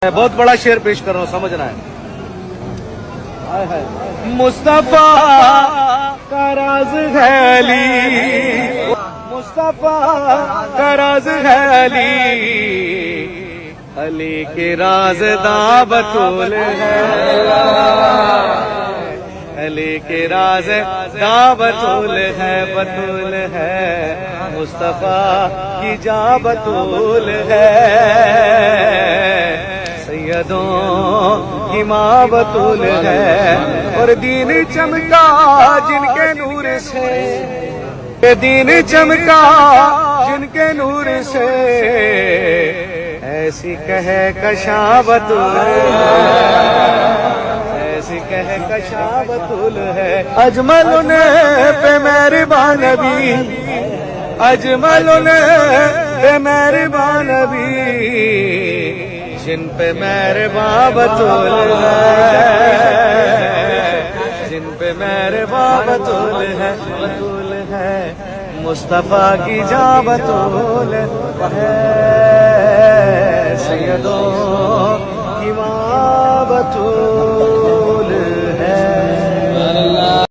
بہت بڑا شعر پیش کر رہا ہوں، سمجھنا ہے۔ مصطفیٰ کا راز ہے علی، مصطفیٰ کا راز ہے علی، علی کے راز دا بطول ہے، علی کے راز دا بطول ہے، بطول ہے مصطفیٰ کی جاں بطول ہے، سیدوں کی ماں بطول ہے، اور دین چمکا جن کے نور سے، دین چمکا جن کے نور سے، ایسی کہے کشاں بطول ہے، ایسی کہے کشاں بطول ہے۔ اجمل نے پہ مہربان نبی، اجمل نے پہ مہربان نبی، جن پہ مہربان بطول ہے، جن پہ مہربان بطول ہے، بطول ہے مصطفیٰ کی جاں بطول ہے، سیدوں